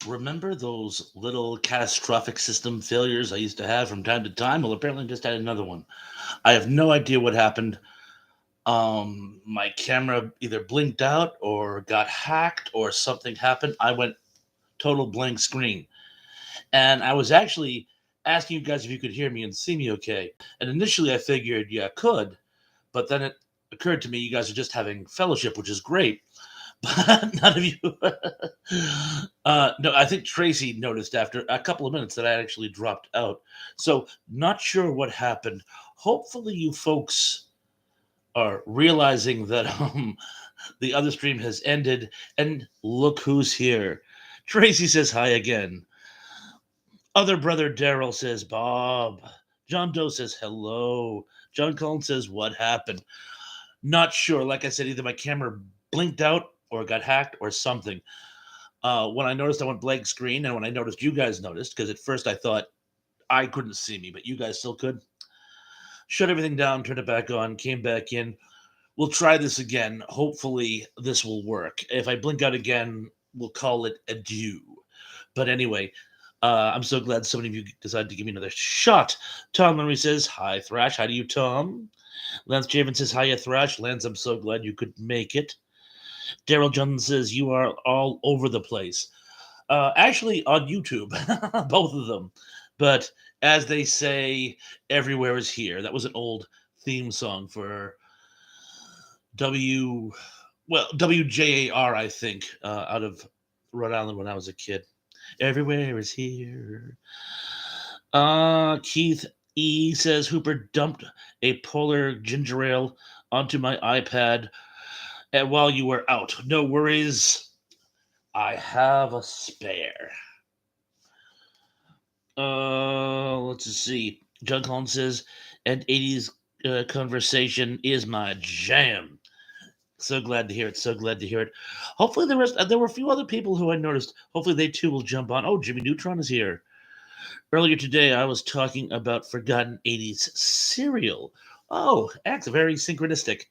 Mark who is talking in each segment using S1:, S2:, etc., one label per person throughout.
S1: Remember those little catastrophic system failures I used to have from time to time? Well, apparently I just had another one. I have no idea what happened. My camera either blinked out or got hacked or something happened. I went total blank screen. And I was actually asking you guys if you could hear me and see me okay. And initially I figured, yeah, I could. But then it occurred to me you guys are just having fellowship, which is great. But none of you. No, I think Tracy noticed after a couple of minutes that I actually dropped out. So, not sure what happened. Hopefully, you folks are realizing that the other stream has ended. And look who's here. Tracy says hi again. Other brother Daryl says Bob. John Doe says hello. John Cullen says what happened. Not sure. Like I said, either my camera blinked out or got hacked or something. When I noticed I went blank screen, and when I noticed you guys noticed, because at first I thought I couldn't see me, but you guys still could. Shut everything down, turned it back on, came back in. We'll try this again. Hopefully, this will work. If I blink out again, we'll call it adieu. But anyway, I'm so glad so many of you decided to give me another shot. Tom Murray says, hi, Thrash. How do you, Tom? Lance Javen says, hiya, Thrash. Lance, I'm so glad you could make it. Daryl Johnson says, you are all over the place. Actually, on YouTube, both of them. But as they say, everywhere is here. That was an old theme song for W, well, WJAR, I think, out of Rhode Island when I was a kid. Everywhere is here. Keith E says Hooper dumped a polar ginger ale onto my iPad and while you were out. No worries. I have a spare. Let's see. John Collins says, and 80s conversation is my jam. So glad to hear it. So glad to hear it. Hopefully, there were a few other people who I noticed. Hopefully, they too will jump on. Oh, Jimmy Neutron is here. Earlier today, I was talking about forgotten 80s cereal. Oh, that's very synchronistic.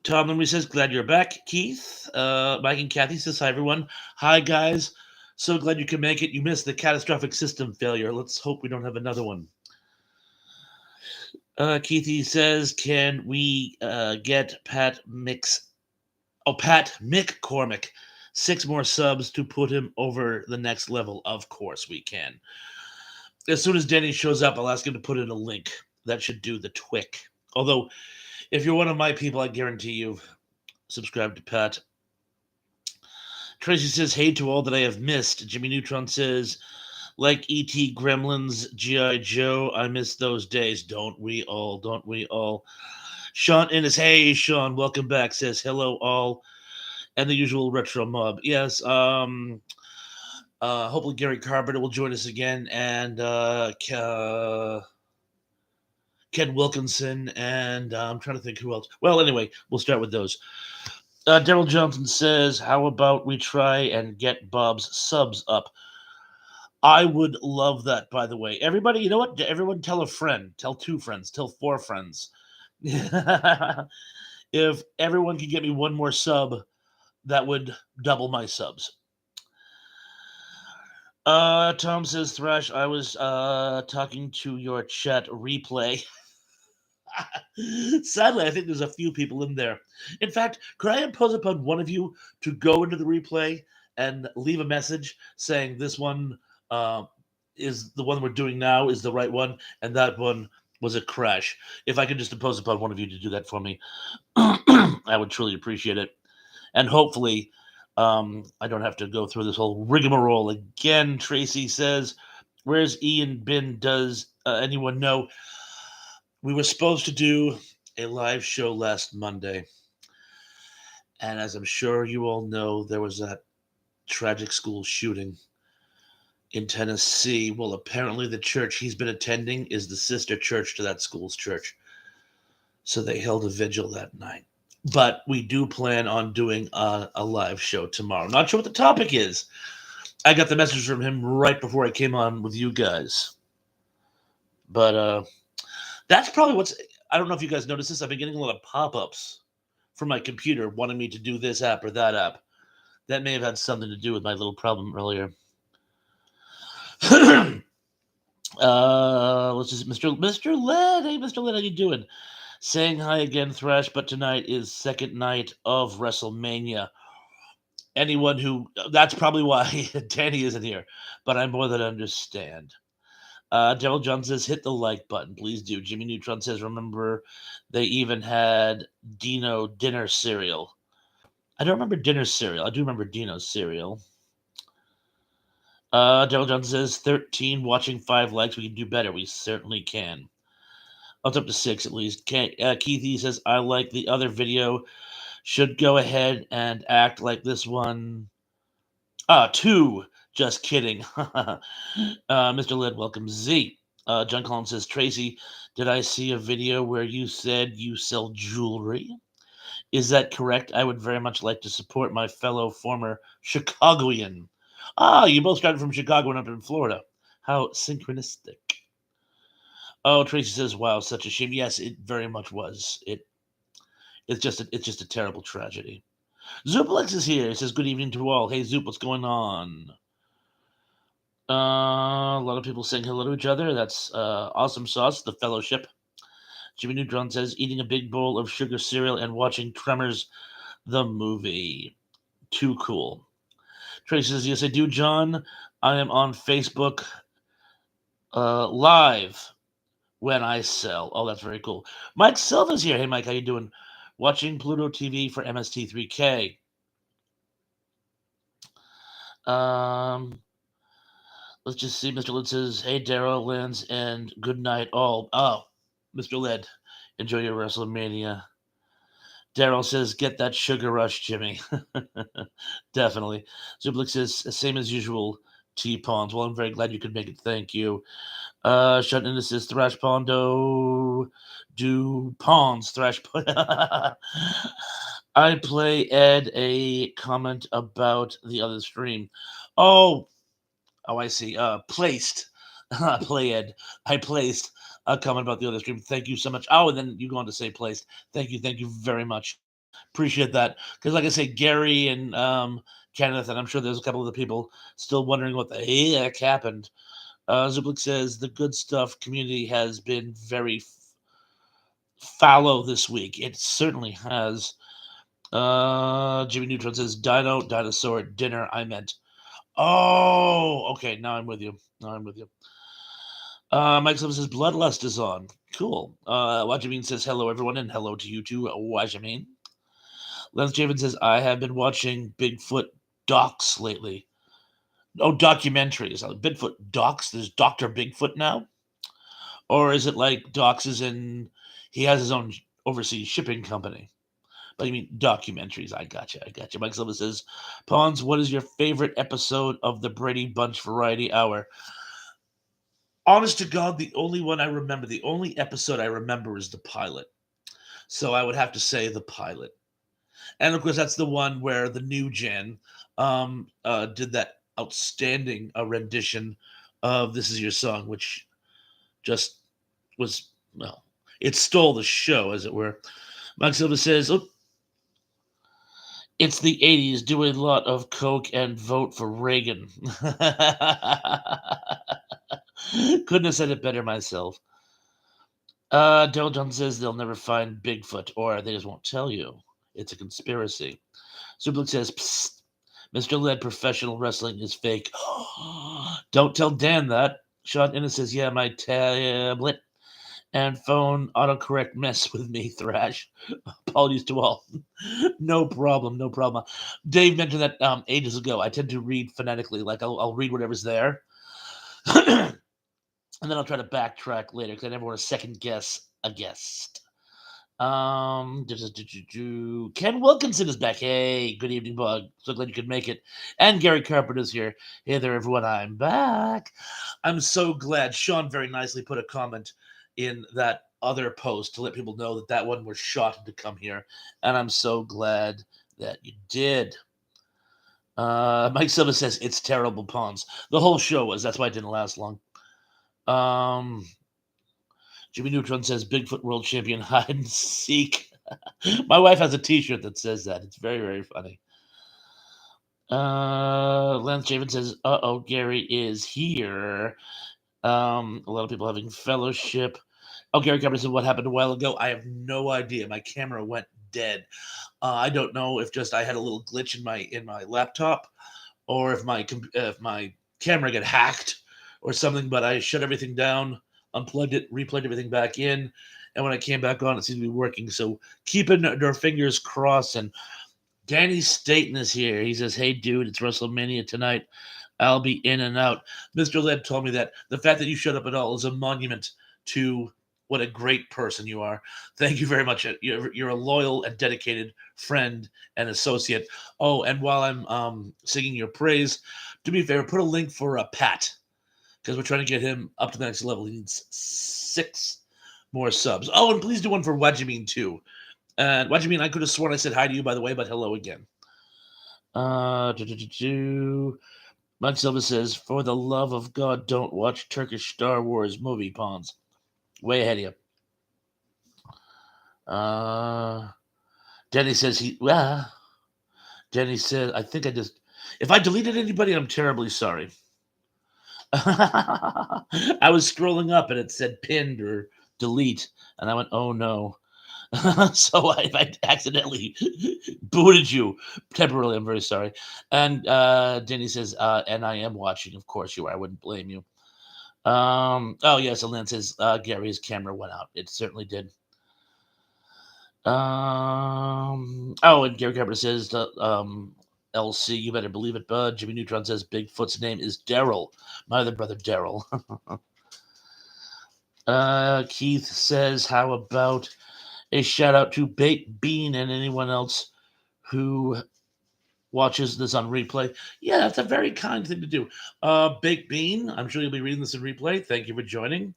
S1: Tom Lemmy says, glad you're back. Keith, Mike and Kathy says, hi, everyone. Hi, guys. So glad you can make it. You missed the catastrophic system failure. Let's hope we don't have another one. Keithy says, can we get Pat McCormick 6 more subs to put him over the next level? Of course we can. As soon as Denny shows up, I'll ask him to put in a link. That should do the twick. Although, if you're one of my people, I guarantee you've subscribed to Pat. Tracy says, hey to all that I have missed. Jimmy Neutron says, like E.T. Gremlins, G.I. Joe, I miss those days. Don't we all? Don't we all? Sean Innes, hey, Sean, welcome back, says, hello, all. And the usual retro mob. Yes, hopefully Gary Carpenter will join us again, and Ken Wilkinson, and I'm trying to think who else. Well, anyway, we'll start with those. Daryl Johnson says, how about we try and get Bob's subs up? I would love that, by the way. Everybody, you know what? Everyone tell a friend, tell 2 friends, tell 4 friends. If everyone could get me one more sub, that would double my subs. Tom says, Thrash, I was talking to your chat replay. Sadly, I think there's a few people in there. In fact, could I impose upon one of you to go into the replay and leave a message saying this one is the one we're doing now is the right one, and that one was a crash? If I could just impose upon one of you to do that for me, I would truly appreciate it. And hopefully, I don't have to go through this whole rigmarole again. Tracy says, where's Ian Bin? Does anyone know? We were supposed to do a live show last Monday. And as I'm sure you all know, there was that tragic school shooting in Tennessee. Well, apparently the church he's been attending is the sister church to that school's church. So they held a vigil that night. But we do plan on doing a live show tomorrow. Not sure what the topic is. I got the message from him right before I came on with you guys. But that's probably what's. I don't know if you guys noticed this. I've been getting a lot of pop ups from my computer wanting me to do this app or that app. That may have had something to do with my little problem earlier. Let's just Mr. Led. Hey, Mr. Led, how you doing? Saying hi again, Thrash. But tonight is second night of WrestleMania. Anyone who that's probably why Danny isn't here, but I more than understand. Daryl John says, hit the like button, please do. Jimmy Neutron says, remember they even had Dino dinner cereal. I don't remember dinner cereal. I do remember Dino's cereal. Daryl John says, 13 watching 5 likes. We can do better. We certainly can. It's up to 6 at least. Keith E says, I like the other video. Should go ahead and act like this one. 2. Just kidding. Mr. Led, welcome. Z. John Collins says, Tracy, did I see a video where you said you sell jewelry? Is that correct? I would very much like to support my fellow former Chicagoan. You both started from Chicago and up in Florida. How synchronistic. Oh, Tracy says, wow, such a shame. Yes, it very much was. It's just a terrible tragedy. Zooplex is here. He says, good evening to all. Hey, Zoop, what's going on? A lot of people saying hello to each other. That's awesome sauce, the fellowship. Jimmy Neutron says, eating a big bowl of sugar cereal and watching Tremors, the movie. Too cool. Tracy says, yes, I do, John. I am on Facebook live when I sell. Oh, that's very cool. Mike Silva's here. Hey, Mike, how you doing? Watching Pluto TV for MST3K. Let's just see. Mr. Led says, hey, Daryl, Lance, and good night all. Oh, Mr. Led, enjoy your WrestleMania. Daryl says, get that sugar rush, Jimmy. Definitely. Zublik says, same as usual, T-Pawns. Well, I'm very glad you could make it. Thank you. Shut in says, Thrash Pondo, do Pawns, Thrash I play Ed a comment about the other stream. Oh, I see. Placed. Play Ed. I placed a comment about the other stream. Thank you so much. Oh, and then you go on to say placed. Thank you very much. Appreciate that. Because, like I say, Gary and Kenneth, and I'm sure there's a couple of the people still wondering what the heck happened. Zublik says the good stuff community has been very fallow this week. It certainly has. Jimmy Neutron says dinosaur dinner. I meant. Oh, okay. Now I'm with you. Mike Sullivan says Bloodlust is on. Cool. Wajamin says hello everyone and hello to you too, Wajamin. Lance Javen says I have been watching Bigfoot docs lately. Oh, documentaries. Bigfoot docs. There's Dr. Bigfoot now? Or is it like docs is in he has his own overseas shipping company? But you mean documentaries. I gotcha. Mike Silva says, Pawns, what is your favorite episode of the Brady Bunch Variety Hour? Honest to God, the only episode I remember is the pilot. So I would have to say the pilot. And of course, that's the one where the new gen did that outstanding rendition of This Is Your Song, which just was, well, it stole the show, as it were. Mike Silva says, oh, it's the 80s, do a lot of coke and vote for Reagan. Couldn't have said it better myself. Daryl John says they'll never find Bigfoot, or they just won't tell you. It's a conspiracy. Sublik says, psst, Mr. Led, professional wrestling is fake. Don't tell Dan that. Sean Innes says, yeah, my tablet and phone autocorrect mess with me, Thrash. Apologies to all. No problem. Dave mentioned that ages ago. I tend to read phonetically. Like, I'll read whatever's there. And then I'll try to backtrack later because I never want to second guess a guest. Ken Wilkinson is back. Hey, good evening, Bug. So glad you could make it. And Gary Carpenter's here. Hey there, everyone. I'm back. I'm so glad. Sean very nicely put a comment in that other post to let people know that one was shot to come here. And I'm so glad that you did. Mike Silva says it's terrible, Pawns. The whole show was. That's why it didn't last long. Jimmy Neutron says Bigfoot World Champion hide and seek. My wife has a T-shirt that says that. It's very, very funny. Lance Javen says, "Uh-oh, Gary is here." A lot of people having fellowship. Oh, Gary Carpenter said, "What happened a while ago?" I have no idea. My camera went dead. I don't know if just I had a little glitch in my laptop, or if my camera got hacked or something. But I shut everything down, unplugged it, replugged everything back in, and when I came back on, it seemed to be working. So keeping our fingers crossed. And Danny Staten is here. He says, "Hey, dude, it's WrestleMania tonight. I'll be in and out." Mr. Led told me that the fact that you showed up at all is a monument to what a great person you are. Thank you very much. You're a loyal and dedicated friend and associate. Oh, and while I'm singing your praise, do me a favor, put a link for Pat, because we're trying to get him up to the next level. He needs 6 more subs. Oh, and please do one for Wajimeen too. And Wajimeen, I could have sworn I said hi to you, by the way, but hello again. Mike Silva says, "For the love of God, don't watch Turkish Star Wars movie, Pawns." Way ahead of you. Denny says Denny says, "I think I just, if I deleted anybody, I'm terribly sorry." I was scrolling up and it said pinned or delete, and I went, "Oh no." So if I accidentally booted you temporarily, I'm very sorry. And Denny says, "And I am watching. Of course you are. I wouldn't blame you." Oh yes, and Lynn says, "Gary's camera went out. It certainly did." Oh, and Gary Carpenter says, "LC, you better believe it, bud." Jimmy Neutron says, "Bigfoot's name is Daryl. My other brother, Daryl." Keith says, "How about a shout out to Baked Bean and anyone else who watches this on replay?" Yeah, that's a very kind thing to do. Baked Bean, I'm sure you'll be reading this in replay. Thank you for joining,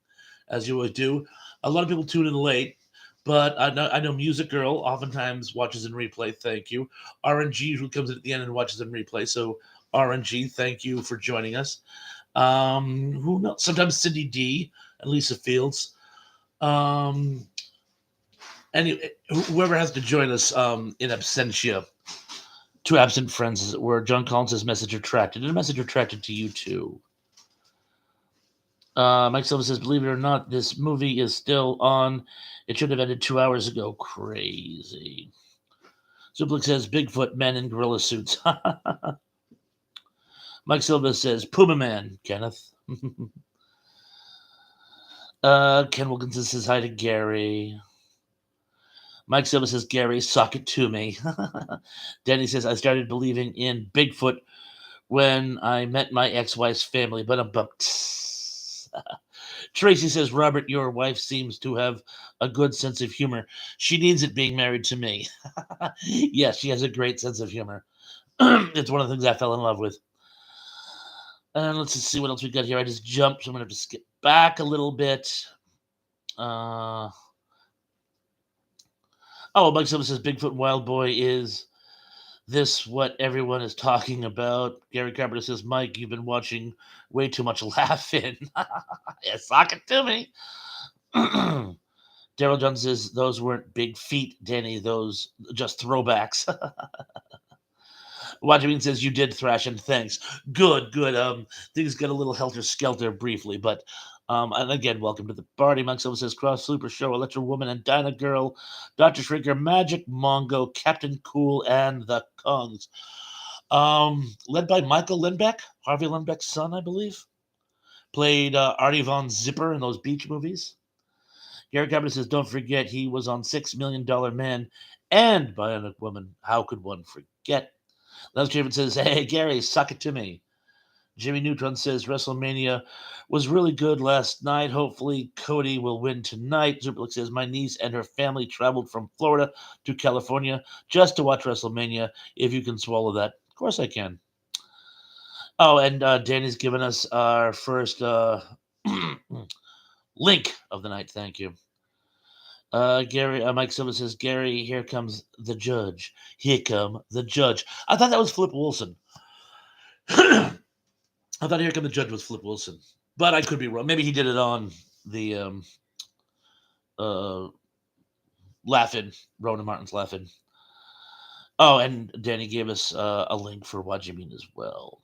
S1: as you always do. A lot of people tune in late, but I know Music Girl oftentimes watches in replay. Thank you. RNG, who comes in at the end and watches in replay. So RNG, thank you for joining us. Who knows? Sometimes Cindy D and Lisa Fields. Um, Any whoever has to join us in absentia. Two absent friends, as it were. John Collins says message retracted. And a message retracted to you too. Mike Silva says, "Believe it or not, this movie is still on. It should have ended 2 hours ago." Crazy. Zuplik says, "Bigfoot men in gorilla suits." Mike Silva says, "Puma Man," Kenneth. Ken Wilkinson says hi to Gary. Mike Silva says, "Gary, sock it to me." Denny says, "I started believing in Bigfoot when I met my ex-wife's family, but I'm bumped." Tracy says, "Robert, your wife seems to have a good sense of humor. She needs it being married to me." Yes, she has a great sense of humor. It's one of the things I fell in love with. And let's just see what else we got here. I just jumped, so I'm going to have to skip back a little bit. Oh, Mike Silva says, "Bigfoot Wild Boy is this what everyone is talking about?" Gary Carpenter says, "Mike, you've been watching way too much Laughing." Yeah, sock it to me. Daryl Jones says, "Those weren't big feet, Danny. Those just throwbacks." Wajimeen says, "You did thrash and thanks." Good, good. Things got a little helter skelter briefly, but and again, welcome to the party. Monk Silva says, "Cross Super Show, Electro Woman and Dinah Girl, Dr. Shrinker, Magic Mongo, Captain Cool, and the Kongs." Led by Michael Lindbeck, Harvey Lindbeck's son, I believe. Played Artie Von Zipper in those beach movies. Gary Carpenter says, "Don't forget he was on $6 Million Man and Bionic Woman. How could one forget?" Les Javen says, "Hey, Gary, suck it to me." Jimmy Neutron says, "WrestleMania was really good last night. Hopefully Cody will win tonight." Zuplik says, "My niece and her family traveled from Florida to California just to watch WrestleMania. If you can swallow that." Of course I can. Oh, and Danny's given us our first link of the night. Thank you. Gary, Mike Silva says, "Gary, here comes the judge. Here come the judge." I thought that was Flip Wilson. I thought "Here come the judge" was Flip Wilson, but I could be wrong. Maybe he did it on the uh, Laughing, Ronan Martin's Laughing. Oh, and Danny gave us a link for What You Mean as well.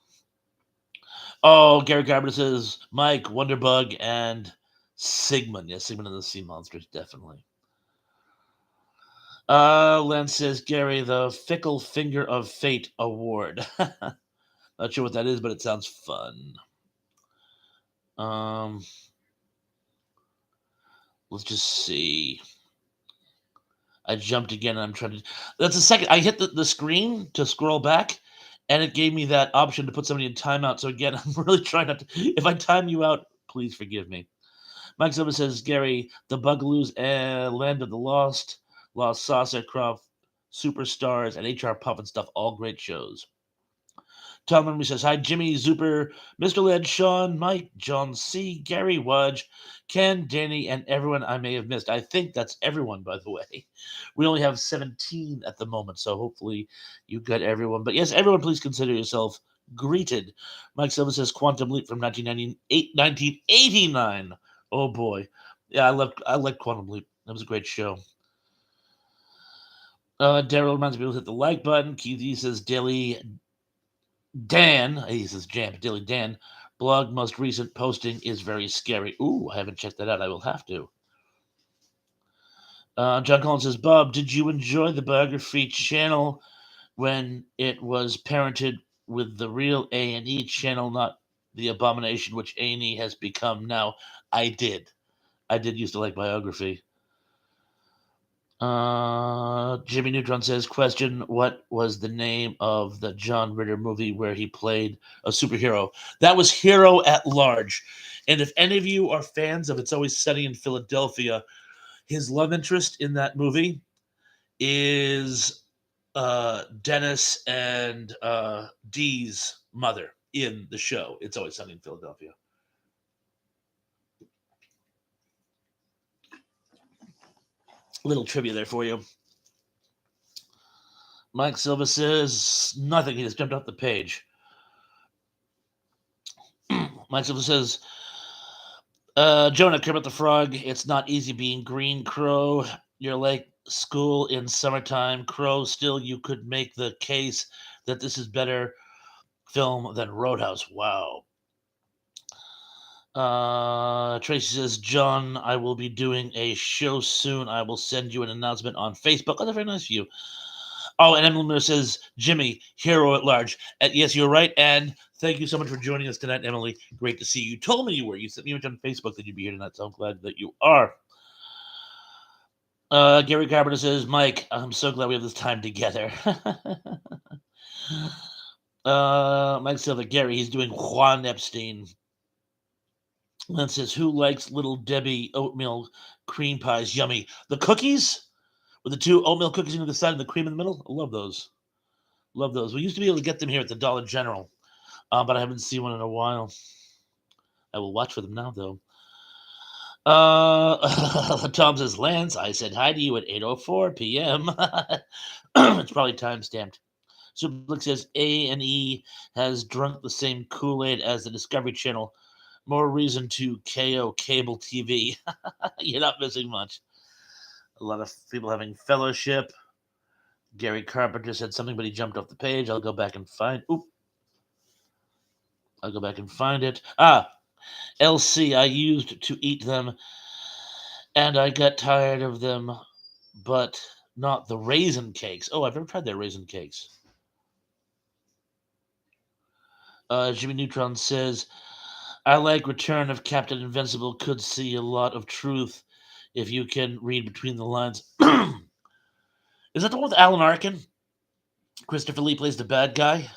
S1: Oh, Gary Garber says Mike, Wonderbug, and Sigmund. Yes, Sigmund and the Sea Monsters, definitely. Len says Gary, the Fickle Finger of Fate Award. Not sure what that is, but it sounds fun. Um, let's just see. I jumped again, and I'm trying to. That's a second. I hit the screen to scroll back, and it gave me that option to put somebody in timeout. So again, I'm really trying not to. If I time you out, please forgive me. Mike Silva says, Gary, the Bugaloos and Land of the Lost, Lost Saucer Craft, Superstars, and HR Puff and stuff. All great shows. Tom Henry says, hi, Jimmy, Zuper, Mr. Led, Sean, Mike, John C., Gary Wudge, Ken, Danny, and everyone I may have missed. I think that's everyone, by the way. We only have 17 at the moment, so hopefully you got everyone. But yes, everyone, please consider yourself greeted. Mike Silva says, Quantum Leap from 1989. Oh, boy. Yeah, I loved Quantum Leap. That was a great show. Daryl reminds me to hit the like button. Keith E says, Daily Dan, he says Jam, Daily Dan, blog most recent posting is very scary. Ooh, I haven't checked that out. I will have to. John Collins says, Bob, did you enjoy the biography channel when it was parented with the real A&E channel, not the abomination which A&E has become now? I did. I did used to like biography. Jimmy Neutron says, question, what was the name of the John Ritter movie where he played a superhero? That was Hero at Large. And if any of you are fans of It's Always Sunny in Philadelphia, his love interest in that movie is Dennis and Dee's mother in the show It's Always Sunny in Philadelphia. Little trivia there for you. Mike Silva says nothing. He just jumped off the page. Mike Silva says, Jonah, Kermit the Frog, it's not easy being Green Crow. You're like school in summertime. Crow, still, you could make the case that this is better film than Roadhouse. Wow. Tracy says, John, I will be doing a show soon. I will send you an announcement on Facebook. Oh, that's very nice of you. Oh, and Emily Miller says, Jimmy, hero at large. Yes, you're right. And thank you so much for joining us tonight, Emily. Great to see you. You told me you were. You sent me a on Facebook that you'd be here tonight, so I'm glad that you are. Gary Carpenter says, Mike, I'm so glad we have this time together. Mike Silva, Gary, he's doing Juan Epstein. Len says, who likes Little Debbie oatmeal cream pies? Yummy. The cookies? With the two oatmeal cookies on the side and the cream in the middle? I love those. Love those. We used to be able to get them here at the Dollar General, but I haven't seen one in a while. I will watch for them now, though. Tom says, Lance, I said hi to you at 8:04 p.m. It's probably time stamped. Suplex says A&E has drunk the same Kool-Aid as the Discovery Channel. More reason to KO cable TV. You're not missing much. A lot of people having fellowship. Gary Carpenter said something, but he jumped off the page. I'll go back and find. Oop. I'll go back and find it. LC. I used to eat them, and I got tired of them, but not the raisin cakes. Oh, I've never tried their raisin cakes. Jimmy Neutron says, I like Return of Captain Invincible. Could see a lot of truth if you can read between the lines. Is that the one with Alan Arkin? Christopher Lee plays the bad guy.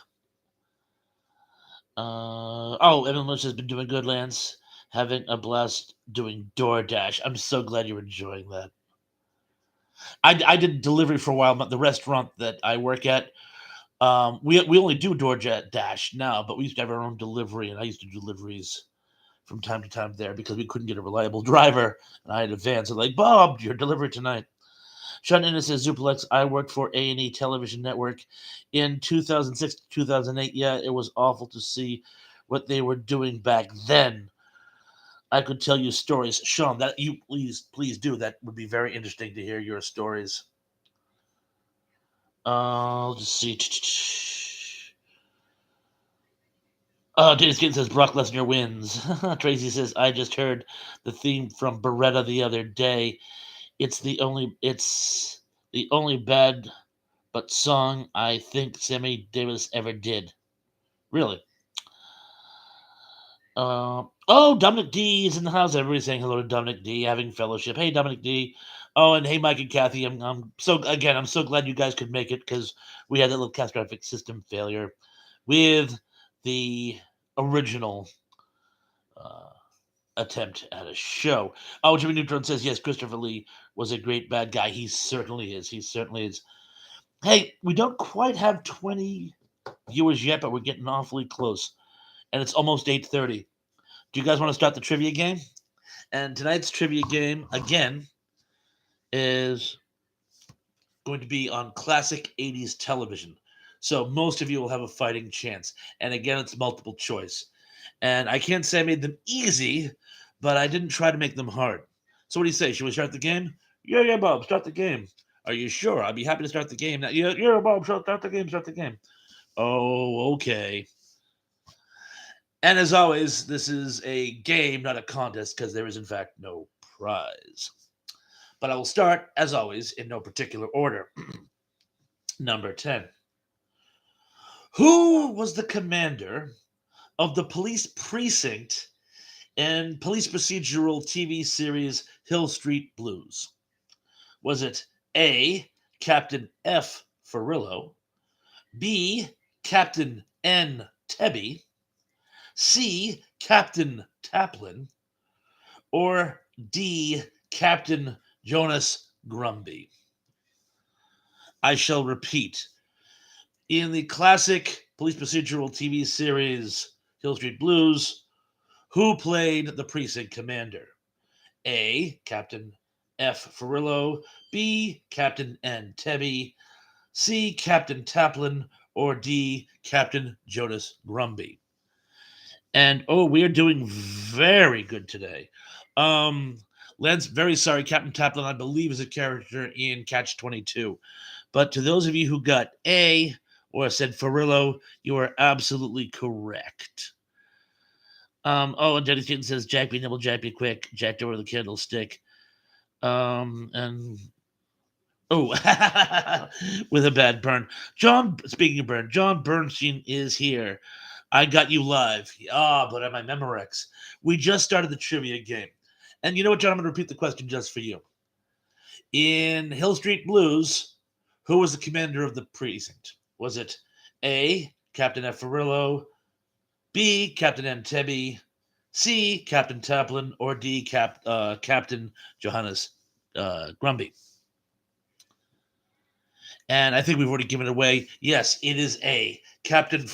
S1: Evan Lynch has been doing good, Lance. Having a blast doing DoorDash. I'm so glad you're enjoying that. I did delivery for a while, but the restaurant that I work at, we only do DoorDash now, but we used to have our own delivery, and I used to do deliveries from time to time there because we couldn't get a reliable driver, and I had a van. So like, Bob, your delivery tonight. Sean Ennis says, Zuplex, I worked for A&E Television Network in 2006 to 2008. Yeah, it was awful to see what they were doing back then. I could tell you stories. Sean, that you please do. That would be very interesting to hear your stories. I'll just see. Dennis Kitten says Brock Lesnar wins. Tracy says I just heard the theme from Beretta the other day. It's the only bad but song I think Sammy Davis ever did. Really? Dominic D is in the house. Everybody's saying hello to Dominic D, having fellowship. Hey, Dominic D. Oh, and hey, Mike and Kathy. I'm so glad you guys could make it because we had that little catastrophic system failure with the original uh, attempt at a show. Oh, Jimmy Neutron says yes. Christopher Lee was a great bad guy. He certainly is. He certainly is. Hey, we don't quite have 20 viewers yet, but we're getting awfully close, and it's almost 8:30. Do you guys want to start the trivia game? And tonight's trivia game, again, is going to be on classic 80s television. So most of you will have a fighting chance. And again, it's multiple choice. And I can't say I made them easy, but I didn't try to make them hard. So what do you say? Should we start the game? Yeah, Bob, start the game. Are you sure? I'd be happy to start the game. Now, yeah, Bob, start the game, start the game. Oh, okay. And as always, this is a game, not a contest, because there is, in fact, no prize. But I will start, as always, in no particular order. Number 10. Who was the commander of the police precinct in police procedural TV series Hill Street Blues? Was it A, Captain F. Farillo, B, Captain N. Tebby, C, Captain Taplin, or D, Captain Jonas Grumby? I shall repeat. In the classic police procedural TV series Hill Street Blues, who played the precinct commander? A, Captain F. Farillo, B, Captain N. Tebby, C, Captain Taplin, or D, Captain Jonas Grumby? And we are doing very good today. Lance, very sorry, Captain Taplin, I believe, is a character in Catch 22. But to those of you who got A or said Farillo, you are absolutely correct. And Dennis Keaton says, Jack be nimble, Jack be quick, Jack over the candlestick. And with a bad burn. Speaking of burn, John Bernstein is here. I got you live. But at my Memorex. We just started the trivia game. And you know what, John? I'm going to repeat the question just for you. In Hill Street Blues, who was the commander of the precinct? Was it A, Captain F. Farillo, B, Captain M. Tebby, C, Captain Taplin, or D, Captain Johannes Grumby? And I think we've already given it away. Yes, it is A, Captain